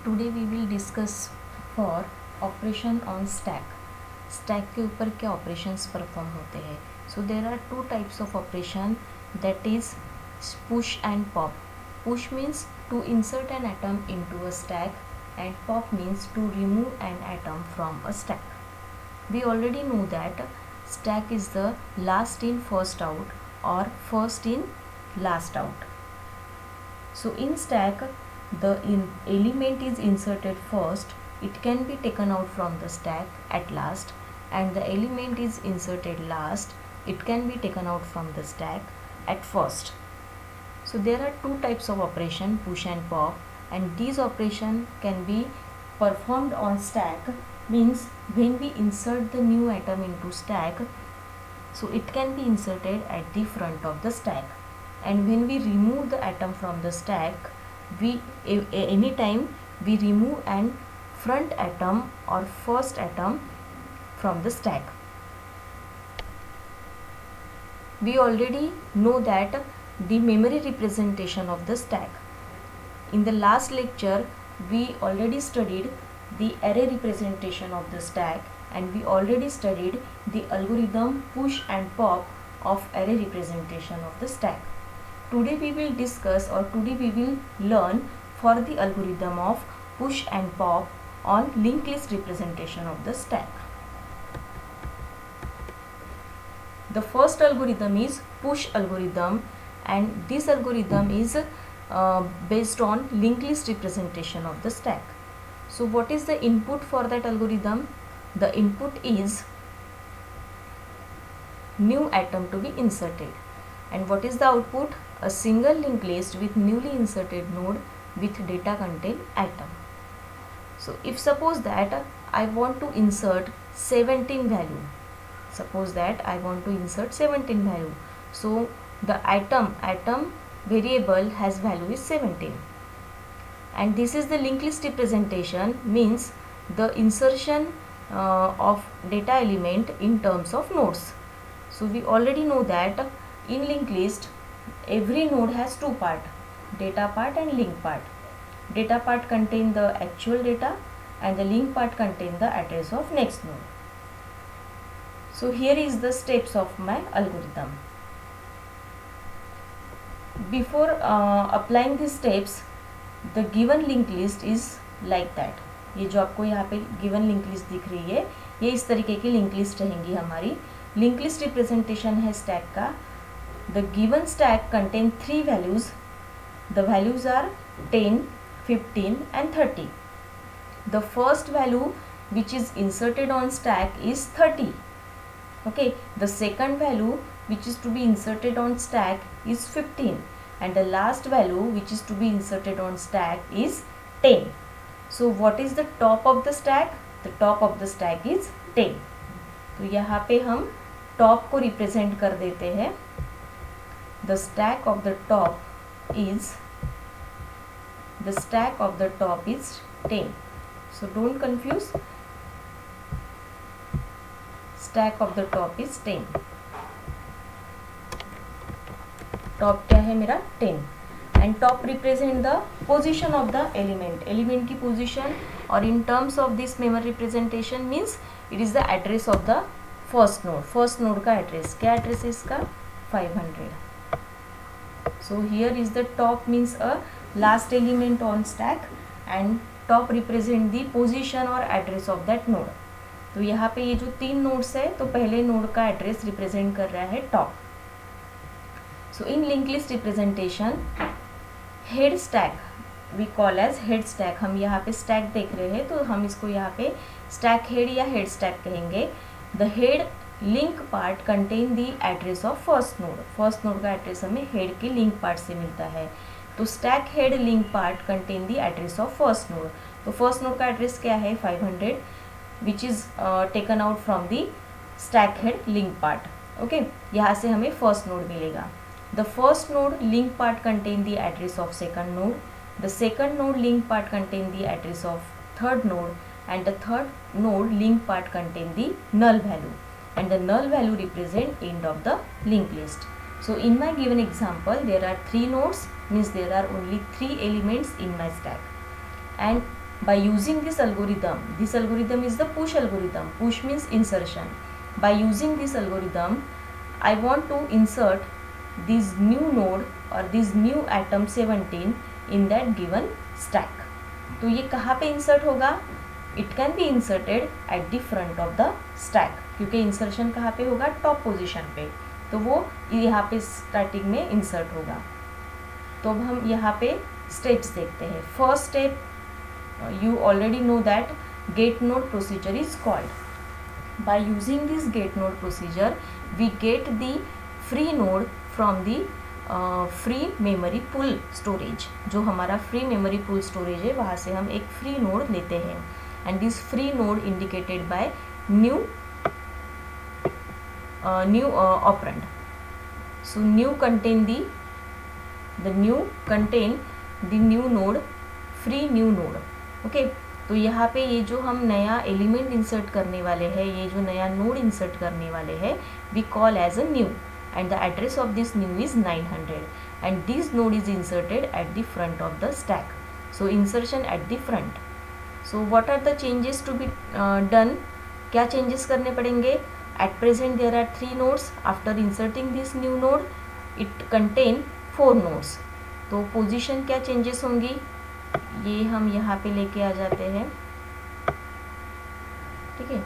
Today we will discuss for operation on stack के ऊपर क्या ऑपरेशंस परफॉर्म होते हैं. So there are two types of operation, that is push and pop. Push means to insert an item into a stack and pop means to remove an atom from a stack. We already know that stack is the last in first out or first in last out. So in stack the element is inserted first, it can be taken out from the stack at last, and the element is inserted last, it can be taken out from the stack at first. So there are two types of operation, push and pop, and these operation can be performed on stack. Means when we insert the new atom into stack, so it can be inserted at the front of the stack, and when we remove the atom from the stack, we anytime we remove an front atom or first atom from the stack. We already know that the memory representation of the stack. In the last lecture we already studied the array representation of the stack, and we already studied the algorithm push and pop of array representation of the stack. Today we will discuss, or today we will learn for the algorithm of push and pop on linked list representation of the stack. The first algorithm is push algorithm, and this algorithm is based on linked list representation of the stack. So what is the input for that algorithm? The input is new atom to be inserted, and what is the output? A single linked list with newly inserted node with data contain atom. So if suppose that I want to insert 17 value, suppose that I want to insert 17 value, so the atom variable has value is 17, and this is the linked list representation, means the insertion of data element in terms of nodes. So we already know that in linked list every node has two part, data part and link part. Data part contain the actual data, and the link part contain the address of next node. So here is the steps of my algorithm. Before applying these steps, the given linked list is like that. ये जो आपको यहाँ पे given linked list दिख रही है, ये इस तरीके की linked list रहेंगी हमारी. Linked list representation है stack का. The given stack contain three values. The values are 10, 15 and 30. The first value which is inserted on stack is 30. Okay, the second value which is to be inserted on stack is 15, and the last value which is to be inserted on stack is 10. So what is the top of the stack? The top of the stack is 10. तो यहाँ पे हम top को represent कर देते हैं. The stack of the top is 10. So don't confuse. Stack of the top is 10. Top क्या है मेरा 10, and top represent the position of the element की पोजीशन, और in terms of this memory representation means it is the address of the first node का address. क्या address है इसका? 500. So here is the top means a last element on stack, and top represent the position और address of that node. तो यहाँ पे ये जो तीन नोड्स है, तो पहले नोड का एड्रेस रिप्रेजेंट कर रहा है top. So in linked list representation, head stack we call as head stack. हम यहाँ पे stack देख रहे हैं, तो हम इसको यहाँ पे stack head या head stack कहेंगे. The head link part contain the address of first node. First node का address हमें head के link part से मिलता है. तो stack head link part contain the address of first node. तो first node का address क्या है? 500, which is taken out from the stack head link part. Okay, यहाँ से हमें first node मिलेगा. The first node link part contain the address of second node. The second node link part contain the address of third node, and the third node link part contain the null value, and the null value represent end of the linked list. So in my given example there are three nodes, means there are only three elements in my stack, and by using this algorithm is the push algorithm. Push means insertion. By using this algorithm, I want to insert this new node or this new atom 17 in that given stack. तो ये कहाँ पे insert होगा? It can be inserted at the front of the stack, क्योंकि insertion कहाँ पे होगा? Top position पे, तो वो यहाँ पे स्टार्टिंग में इंसर्ट होगा. तो अब हम यहाँ पे स्टेप्स देखते हैं. First step, you already know that gate node procedure is called. By using this gate node procedure, we get the free node from the free memory pool storage. जो हमारा free memory pool storage है वहाँ से हम एक free node लेते हैं, and this free node indicated by new operand. So new contain the new node, free new node. Okay तो यहाँ पे ये जो हम नया एलिमेंट इंसर्ट करने वाले हैं, ये जो नया नोड इंसर्ट करने वाले हैं, we call as a new, and the address of this new is 900, and this node is inserted at the front of the stack. So insertion at the front. So what are the changes to be done? क्या changes करने पड़ेंगे? At present there are 3 nodes. After inserting this new node it contain 4 nodes. तो position क्या changes होंगी? ये हम यहाँ पे लेके आ जाते हैं. ठीक है,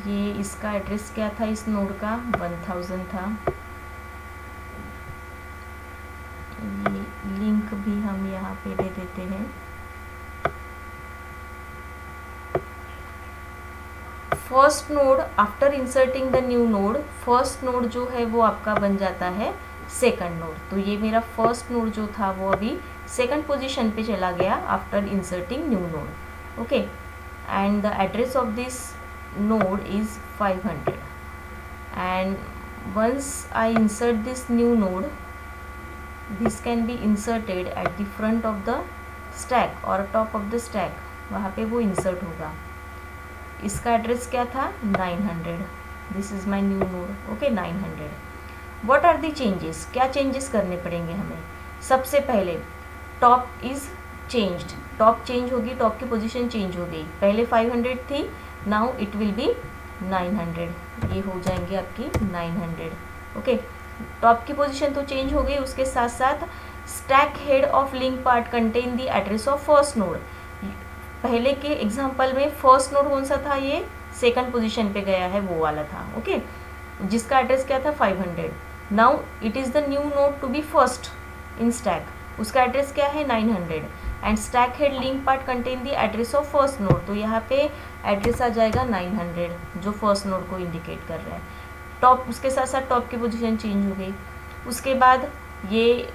ये इसका एड्रेस क्या था? इस नोड का 1000 था. ये लिंक भी हम यहाँ पे दे देते हैं. First node after inserting the new node, first node जो है वो आपका बन जाता है सेकंड नोड. तो ये मेरा फर्स्ट नोड जो था वो अभी सेकंड पोजीशन पे चला गया after inserting new node. Okay, and the address of this node is 500, and once I insert this new node, this can be inserted at the front of the stack और top of the stack. वहाँ पे वो insert होगा. इसका address क्या था? 900. This is my new node. Okay, 900. What are the changes? क्या changes करने पड़ेंगे हमें? सबसे पहले top is changed. Top change होगी, टॉप की पोजीशन चेंज हो गई. पहले 500 थी, नाउ इट विल बी 900. ये हो जाएंगे आपकी 900. ओके, टॉप की पोजीशन तो चेंज हो गई. उसके साथ साथ stack head of link part contain the address of first node. पहले के एग्जांपल में फर्स्ट नोड कौन सा था? ये सेकंड पोजीशन पे गया है, वो वाला था. ओके, जिसका एड्रेस क्या था? 500. Now it is the new node to be first in stack. उसका एड्रेस क्या है? 900. And stack head link part contain the address of first node. तो यहाँ पे एड्रेस आ जाएगा 900 जो फर्स्ट नोड को इंडिकेट कर रहा है. टॉप, उसके साथ साथ टॉप की पोजीशन चेंज हो गई. उसके बाद ये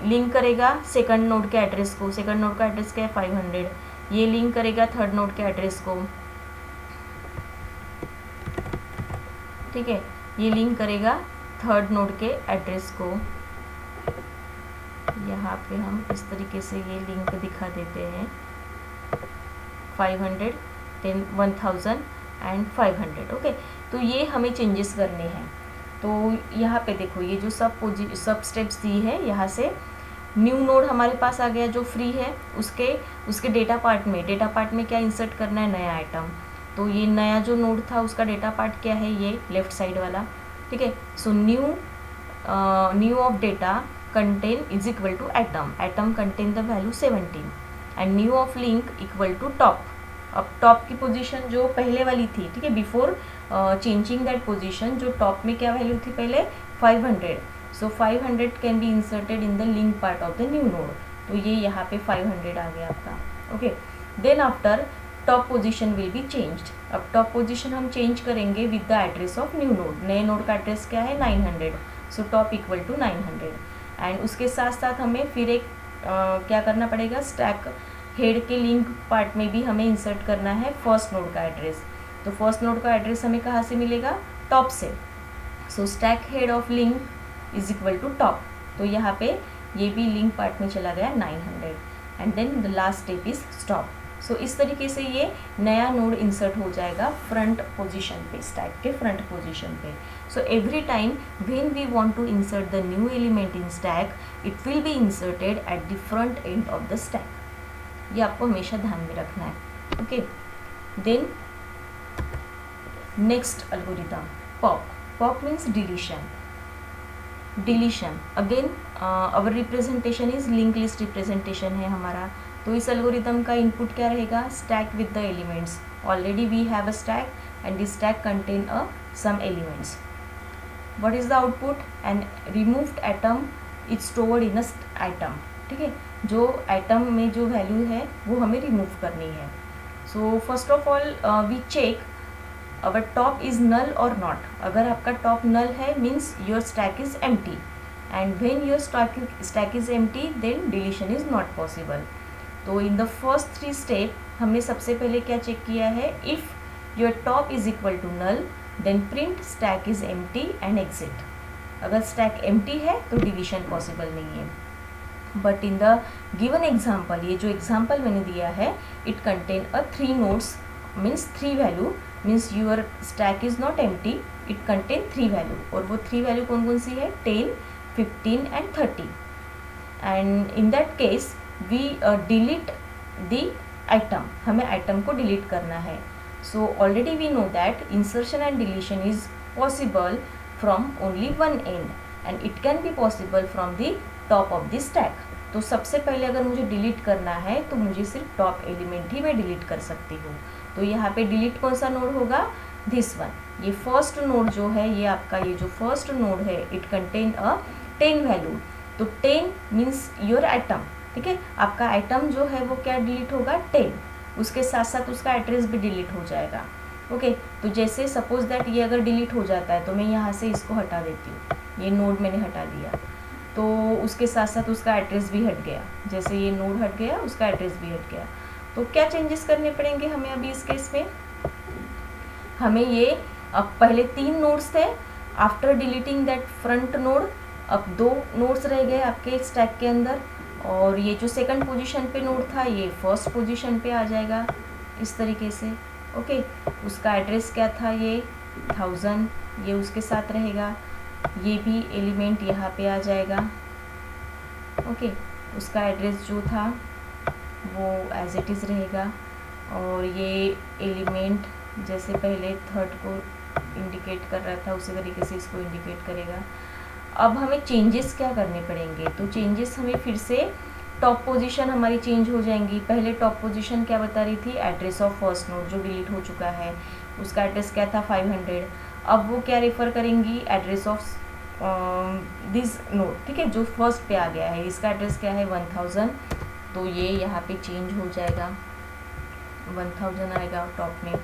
लिंक करेगा सेकंड नोड के एड्रेस को. सेकंड नोड का एड्रेस क्या है? 500. ये लिंक करेगा थर्ड नोड के एड्रेस को. ठीक है, ये लिंक करेगा थर्ड नोड के एड्रेस को. यहाँ पे हम इस तरीके से ये लिंक दिखा देते हैं. 500, 1000 एंड 500. ओके, तो ये हमें चेंजेस करने हैं. तो यहाँ पे देखो, ये जो सब स्टेप्स दी है, यहाँ से न्यू नोड हमारे पास आ गया जो फ्री है. उसके डेटा पार्ट में क्या इंसर्ट करना है? नया आइटम. तो ये नया जो नोड था उसका डेटा पार्ट क्या है? ये लेफ्ट साइड वाला. ठीक है, so new of data contain is equal to item contain the value 17, and new of link equal to top. अब टॉप की पोजीशन जो पहले वाली थी, ठीक है, बिफोर चेंजिंग दैट पोजीशन, जो टॉप में क्या वैल्यू थी पहले? 500. So 500 can be inserted in the link part of the new node. तो ये यहाँ पे 500 आ गया आपका. Okay, then after top position will be changed. अब टॉप पोजीशन हम चेंज करेंगे with the address of new node. नए नोड का एड्रेस क्या है? 900. So top equal to 900. And उसके साथ साथ हमें फिर एक क्या करना पड़ेगा? स्टैक हेड के लिंक पार्ट में भी हमें इंसर्ट करना है फर्स्ट नोड का एड्रेस. तो फर्स्ट नोड का एड्रेस हमें कहाँ से मिलेगा? टॉप से. So stack head of link is equal to top. तो यहाँ पे ये भी लिंक पार्ट में चला गया 900. And then the last step is stop. So इस तरीके से ये नया नोड इंसर्ट हो जाएगा फ्रंट पोजीशन पे, स्टैक के फ्रंट पोजीशन पे. So every time when we want to insert the new element in stack, it will be inserted at the front end of the stack. ये आपको हमेशा ध्यान में रखना है. Okay, then next algorithm pop. Pop means deletion. Deletion again our representation is link list representation है हमारा. तो इस एल्गोरिथम का इनपुट क्या रहेगा? Stack with the elements. Already we have a stack and this stack contain some elements. What is the output? An removed atom is stored in a atom. ठीक है, जो एटम में जो वैल्यू है वो हमें रिमूव करनी है. So first of all we check our top is null और नॉट. अगर आपका टॉप नल है means your stack is empty, and when your stack is empty then deletion is not possible. तो इन द फर्स्ट 3 स्टेप हमने सबसे पहले क्या check किया है? If your top is equal to null then print stack is empty and exit. अगर stack empty है तो डिलीशन पॉसिबल नहीं है. But in the given example, ये जो एग्जाम्पल मैंने दिया है, it contain 3 nodes means 3 value, means your stack is not empty, it contain 3 value. और वो 3 वैल्यू कौन कौन सी है? 10, 15 and 30. And in that case we delete the item. हमें आइटम को डिलीट करना है. So already we know that insertion and deletion is possible from only one end and it can be possible from the top of the stack. तो सबसे पहले अगर मुझे delete करना है तो मुझे सिर्फ टॉप एलिमेंट ही मैं डिलीट कर सकती हूँ. तो यहाँ पे डिलीट कौन सा नोड होगा? This one. ये फर्स्ट नोड जो है, ये आपका ये जो फर्स्ट नोड है, इट कंटेन 10 वैल्यू. तो 10 मीन्स योर आइटम. ठीक है, आपका आइटम जो है वो क्या डिलीट होगा? 10. उसके साथ साथ उसका एड्रेस भी डिलीट हो जाएगा. ओके, तो जैसे सपोज दैट ये अगर डिलीट हो जाता है तो मैं यहाँ से इसको हटा देती हूँ. ये नोड मैंने हटा दिया तो उसके साथ साथ उसका एड्रेस भी हट गया. जैसे ये नोड हट गया उसका एड्रेस भी हट गया. तो क्या चेंजेस करने पड़ेंगे हमें अभी इस केस में? हमें ये अब पहले 3 नोड्स थे. After deleting that front node अब 2 नोड्स रह गए आपके स्टैक के अंदर. और ये जो सेकंड पोजीशन पे नोड था ये फर्स्ट पोजीशन पे आ जाएगा इस तरीके से. ओके, उसका एड्रेस क्या था? ये 1000, ये उसके साथ रहेगा. ये भी एलिमेंट यहाँ पे आ जाएगा. ओके, उसका एड्रेस जो था वो एज इट इज़ रहेगा. और ये एलिमेंट जैसे पहले थर्ड को इंडिकेट कर रहा था उसी तरीके से इसको इंडिकेट करेगा. अब हमें चेंजेस क्या करने पड़ेंगे? तो चेंजेस हमें फिर से टॉप पोजीशन हमारी चेंज हो जाएंगी. पहले टॉप पोजीशन क्या बता रही थी? एड्रेस ऑफ फर्स्ट नोड जो डिलीट हो चुका है उसका एड्रेस क्या था? 500. अब वो क्या रेफर करेंगी? Address of this node. ठीक है, जो फर्स्ट पे आ गया है इसका एड्रेस क्या है? 1000. तो ये यहाँ पे चेंज हो जाएगा, 1000 आएगा टॉप में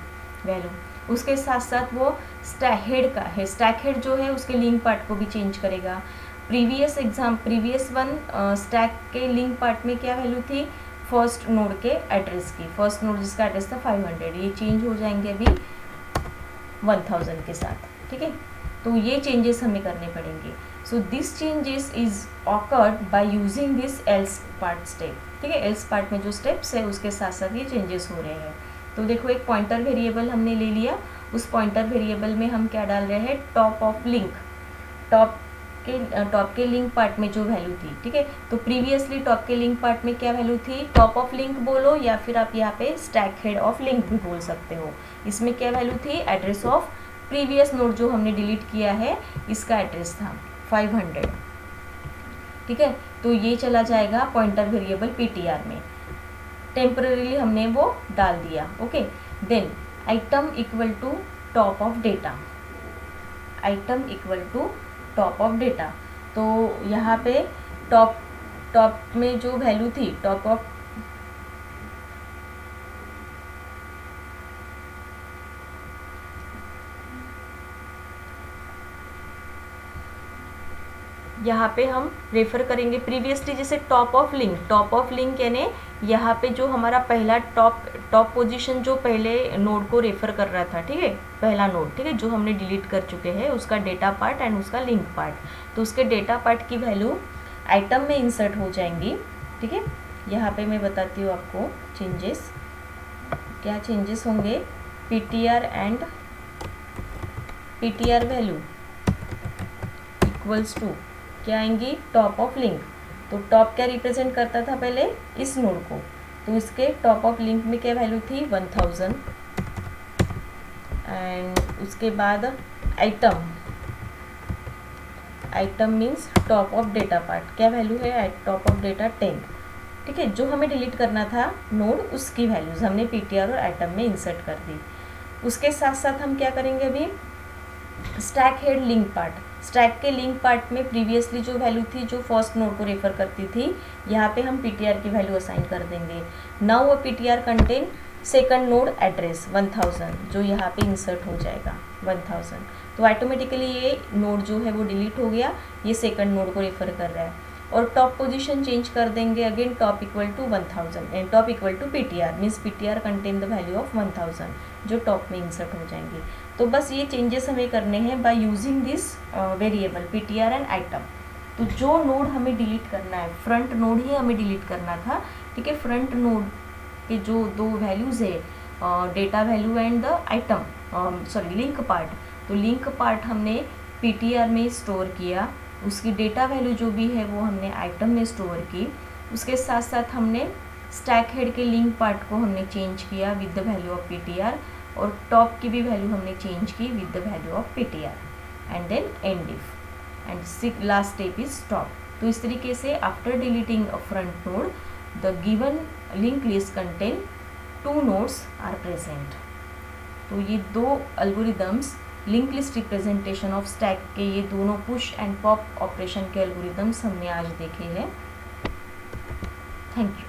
वैल्यू. उसके साथ साथ वो स्टैक हेड का है, स्टैक हेड जो है उसके लिंक पार्ट को भी चेंज करेगा. प्रीवियस वन स्टैक के लिंक पार्ट में क्या वैल्यू थी? फर्स्ट नोड के एड्रेस की. फर्स्ट नोड जिसका एड्रेस था 500, ये चेंज हो जाएंगे अभी 1000 के साथ. ठीक है, तो ये चेंजेस हमें करने पड़ेंगे. So this changes is awkward by using this else part step. ठीक है, एल्स पार्ट में जो स्टेप्स है उसके साथ साथ ये चेंजेस हो रहे हैं. तो देखो एक पॉइंटर वेरिएबल हमने ले लिया. उस पॉइंटर वेरिएबल में हम क्या डाल रहे हैं? Top of link. टॉप के लिंक पार्ट में जो वैल्यू थी. ठीक है, तो प्रीवियसली टॉप के लिंक पार्ट में क्या वैल्यू थी? टॉप ऑफ लिंक बोलो या फिर आप यहाँ पे स्टैक हेड ऑफ लिंक भी बोल सकते हो. इसमें क्या वैल्यू थी? एड्रेस ऑफ प्रीवियस नोड जो हमने डिलीट किया है इसका एड्रेस था 500. ठीक है, तो ये चला जाएगा पॉइंटर वेरिएबल ptr में. टेम्पररीली हमने वो डाल दिया. Okay, then item equal to top of data. Item equal to top of data. तो यहाँ पे टॉप में जो वैल्यू थी टॉप ऑफ यहाँ पे हम रेफर करेंगे प्रीवियसली जैसे टॉप ऑफ लिंक यानी यहाँ पे जो हमारा पहला टॉप पोजीशन जो पहले नोड को रेफर कर रहा था. ठीक है, पहला नोड. ठीक है, जो हमने डिलीट कर चुके हैं उसका डेटा पार्ट एंड उसका लिंक पार्ट. तो उसके डेटा पार्ट की वैल्यू आइटम में इंसर्ट हो जाएंगी. ठीक है, यहाँ पे मैं बताती हूँ आपको चेंजेस. क्या चेंजेस होंगे? ptr वैल्यू इक्वल्स टू क्या आएंगी? Top of link. तो टॉप क्या रिप्रेजेंट करता था पहले? इस नोड को. तो इसके टॉप ऑफ लिंक में क्या वैल्यू थी 1000 एंड उसके बाद item means top of data part, क्या वैल्यू है एट टॉप ऑफ डेटा 10। ठीक है, जो हमें डिलीट करना था नोड उसकी वैल्यूज हमने पीटीआर और आइटम में इंसर्ट कर दी। उसके साथ साथ हम क्या करेंगे अभी, stack head link part, stack के लिंक पार्ट में प्रीवियसली जो वैल्यू थी जो फर्स्ट नोड को रेफर करती थी, यहाँ पे हम पीटीआर की वैल्यू असाइन कर देंगे। नाउ अ PTR contain second node address 1000 जो यहाँ पे इंसर्ट हो जाएगा 1000, तो ऑटोमेटिकली ये नोड जो है वो डिलीट हो गया, ये सेकंड नोड को रेफर कर रहा है। और टॉप पोजीशन चेंज कर देंगे again, top equal to 1000 and top equal to PTR means PTR contain the value of 1000 जो टॉप में इंसर्ट हो जाएंगे। तो बस ये चेंजेस हमें करने हैं by using this variable PTR and item. तो जो नोड हमें डिलीट करना है, फ्रंट नोड ही हमें डिलीट करना था। ठीक है, फ्रंट नोड के जो दो वैल्यूज़ है, data value and the item, sorry link part, तो लिंक पार्ट हमने पीटीआर में स्टोर किया, उसकी डेटा वैल्यू जो भी है वो हमने आइटम में स्टोर की। उसके साथ साथ हमने स्टैक हेड के लिंक पार्ट को हमने चेंज किया with the value of PTR, और टॉप की भी वैल्यू हमने चेंज की with the value of PTR and then and if and last step is stop. तो इस तरीके से after deleting a front node the given link list contain 2 nodes are present. तो ये दो algorithms link list representation of stack के, ये दोनों पुश एंड पॉप ऑपरेशन के एल्गोरिदम्स हमने आज देखे हैं। Thank you.